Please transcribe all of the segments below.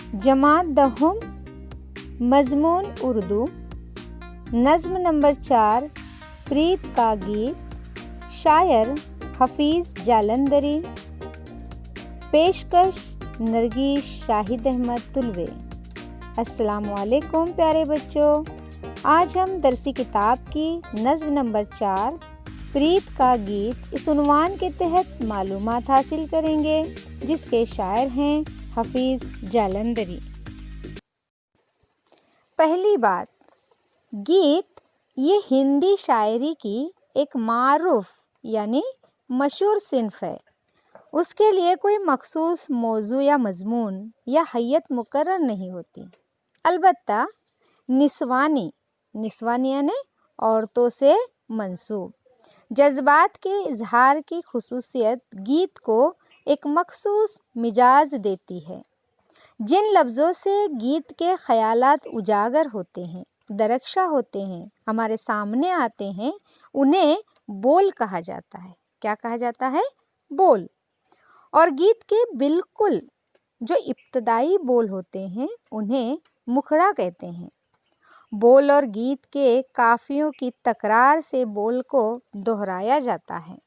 जमात दहम मजमून उर्दू। नज़्म नंबर 4 प्रीत का गीत। शायर हफीज़ जालंधरी। पेशकश नरगिस शाहिद अहमद तुलवे। अस्सलामु अलैकुम प्यारे बच्चों, आज हम दरसी किताब की नज़्म नंबर 4 प्रीत का गीत इस उन्वान के तहत मालूमात हासिल करेंगे, जिसके शायर हैं हफीज़ जालंधरी। पहली बात, गीत ये हिंदी शायरी की एक मारूफ यानी मशहूर सिन्फ है। उसके लिए कोई मखसूस मौजू या मजमून या हैयत मुकर्रर नहीं होती। अलबत्ता निस्वानी यानी औरतों से मंसूब जज्बात के इजहार की खुसूसियत गीत को एक मखसूस मिजाज देती है। जिन लफ्ज़ों से गीत के ख़यालात उजागर होते हैं, दरख्शा होते हैं, हमारे सामने आते हैं, उन्हें बोल कहा जाता है। क्या कहा जाता है? बोल। और गीत के बिल्कुल जो इब्तदाई बोल होते हैं, उन्हें मुखड़ा कहते हैं। बोल और गीत के काफियों की तकरार से बोल को दोहराया जाता है।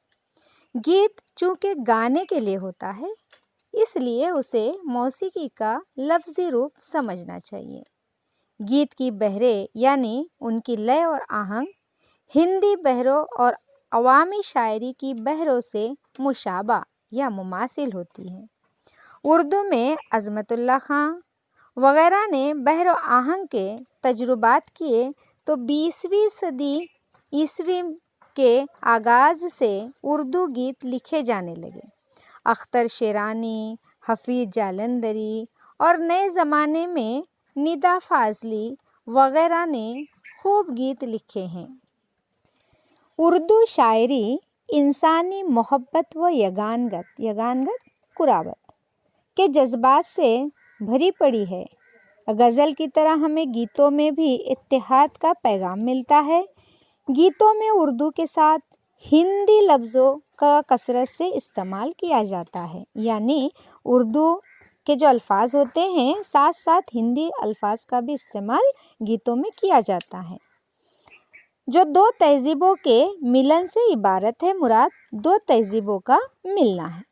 गीत चूँकि गाने के लिए होता है, इसलिए उसे मौसीकी का लफ्ज़ी रूप समझना चाहिए। गीत की बहरे यानी उनकी लय और आहंग हिंदी बहरों और अवामी शायरी की बहरों से मुशाबा या मुमासिल होती है। उर्दू में अज़मतुल्लाह खां वगैरह ने बहर आहंग के तजुर्बात किए तो 20वीं सदी ईस्वी के आगाज़ से उर्दू गीत लिखे जाने लगे। अख्तर शेरानी, हफीज़ जालंधरी और नए ज़माने में निदा फाजली वगैरह ने खूब गीत लिखे हैं। उर्दू शायरी इंसानी मोहब्बत व यगानगत कुराबत के जज्बात से भरी पड़ी है। गज़ल की तरह हमें गीतों में भी इत्तेहाद का पैगाम मिलता है। गीतों में उर्दू के साथ हिंदी लफ्ज़ों का कसरत से इस्तेमाल किया जाता है, यानी उर्दू के जो अल्फाज होते हैं साथ साथ हिंदी अल्फाज का भी इस्तेमाल गीतों में किया जाता है। जो दो तहज़ीबों के मिलन से इबारत है, मुराद दो तहज़ीबों का मिलना है।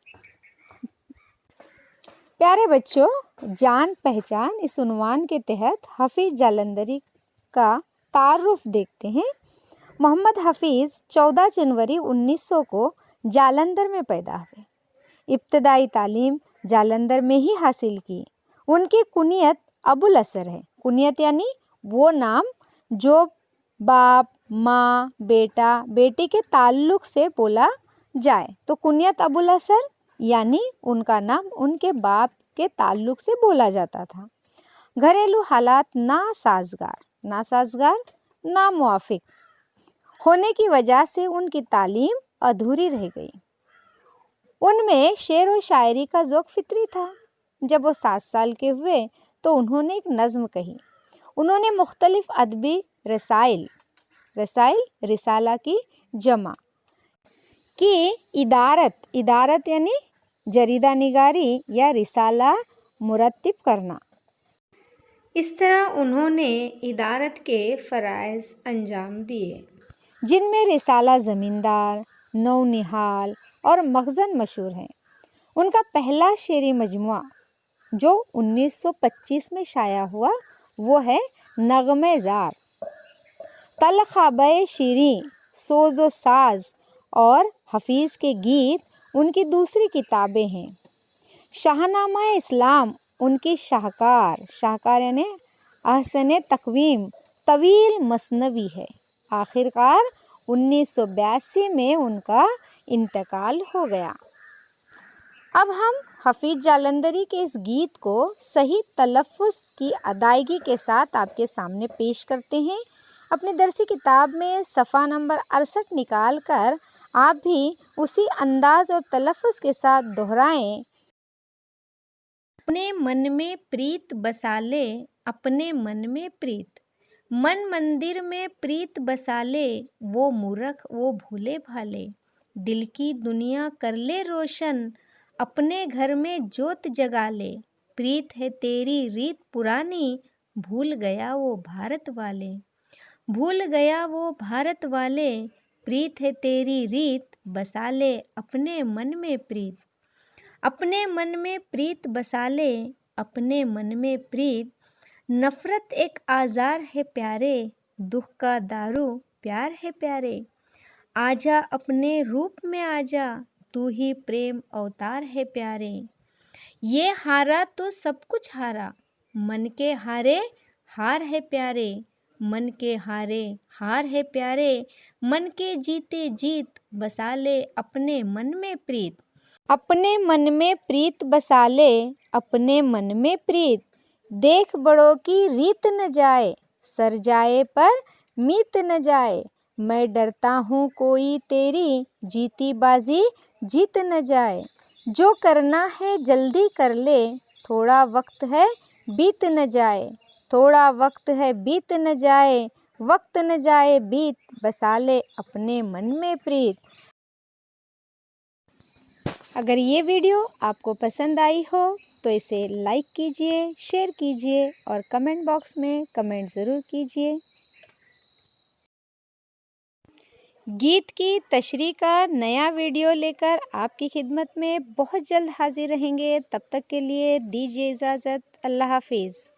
प्यारे बच्चों, जान पहचान इस उन्वान के तहत हफीज़ जालंधरी का तारुफ देखते हैं। मोहम्मद हफीज़ 14 जनवरी 1900 को जालंधर में पैदा हुए। इब्तदाई तालीम जालंधर में ही हासिल की। उनकी कुनियत अबुल असर है। कुनियत यानी वो नाम जो बाप, माँ, बेटा, बेटी के ताल्लुक से बोला जाए, तो कुनियत अबुल असर यानी उनका नाम उनके बाप के ताल्लुक से बोला जाता था। घरेलू हालात नासाजगार नामुआफिक होने की वजह से उनकी तालीम अधूरी रह गई। उनमें शेर व शायरी का ज़ौक़ फितरी था। जब वो 7 साल के हुए तो उन्होंने एक नज़्म कही। उन्होंने मुख्तलिफ अदबी रसाइल रिसाला की जमा की इदारत यानी जरीदा निगारी या रिसाला मुरत्तिब करना। इस तरह उन्होंने इदारत के फ़राइज़ अंजाम दिए, जिनमें रिसाला ज़मींदार, नौनिहाल और मखज़न मशहूर हैं। उनका पहला शेरी मजमुआ जो 1925 में शाया हुआ वो है नग़्मे-ज़ार। तलख़ाबे शीरीं, सोज़ो साज़ और हफीज़ के गीत उनकी दूसरी किताबें हैं। शाहनामा इस्लाम उनकी शाहकार यानी अहसन तक़वीम तवील मसनवी है। आखिरकार 1982 में उनका इंतकाल हो गया। अब हम हफीज़ जालंधरी के इस गीत को सही तलफ़्फ़ुज़ की अदायगी के साथ आपके सामने पेश करते हैं। अपनी दरसी किताब में सफ़ा नंबर 68 निकाल कर आप भी उसी अंदाज़ और तलफ़्फ़ुज़ के साथ दोहराएं। अपने मन में प्रीत बसा ले, अपने मन में प्रीत, मन मंदिर में प्रीत बसा ले, वो मूर्ख वो भूले भाले, दिल की दुनिया कर ले रोशन, अपने घर में जोत जगा ले, प्रीत है तेरी रीत पुरानी, भूल गया वो भारत वाले, भूल गया वो भारत वाले, प्रीत है तेरी रीत बसा ले अपने मन में प्रीत, अपने मन में प्रीत बसा ले अपने मन में प्रीत, नफरत एक आजार है प्यारे, दुख का दारू प्यार है प्यारे, आजा अपने रूप में आजा, तू ही प्रेम अवतार है प्यारे, ये हारा तो सब कुछ हारा, मन के हारे हार है प्यारे, मन के हारे हार है प्यारे, मन के जीते जीत बसा ले अपने मन में प्रीत, अपने मन में प्रीत बसा ले अपने मन में प्रीत, देख बड़ों की रीत न जाए, सर जाए पर मीत न जाए, मैं डरता हूँ कोई तेरी जीती बाजी जीत न जाए, जो करना है जल्दी कर ले, थोड़ा वक्त है बीत न जाए, थोड़ा वक्त है बीत न जाए, वक्त न जाए बीत बसा ले अपने मन में प्रीत। अगर ये वीडियो आपको पसंद आई हो तो इसे लाइक कीजिए, शेयर कीजिए और कमेंट बॉक्स में कमेंट ज़रूर कीजिए। गीत की तशरीह का नया वीडियो लेकर आपकी खिदमत में बहुत जल्द हाजिर रहेंगे। तब तक के लिए दीजिए इजाज़त। अल्लाह हाफिज़।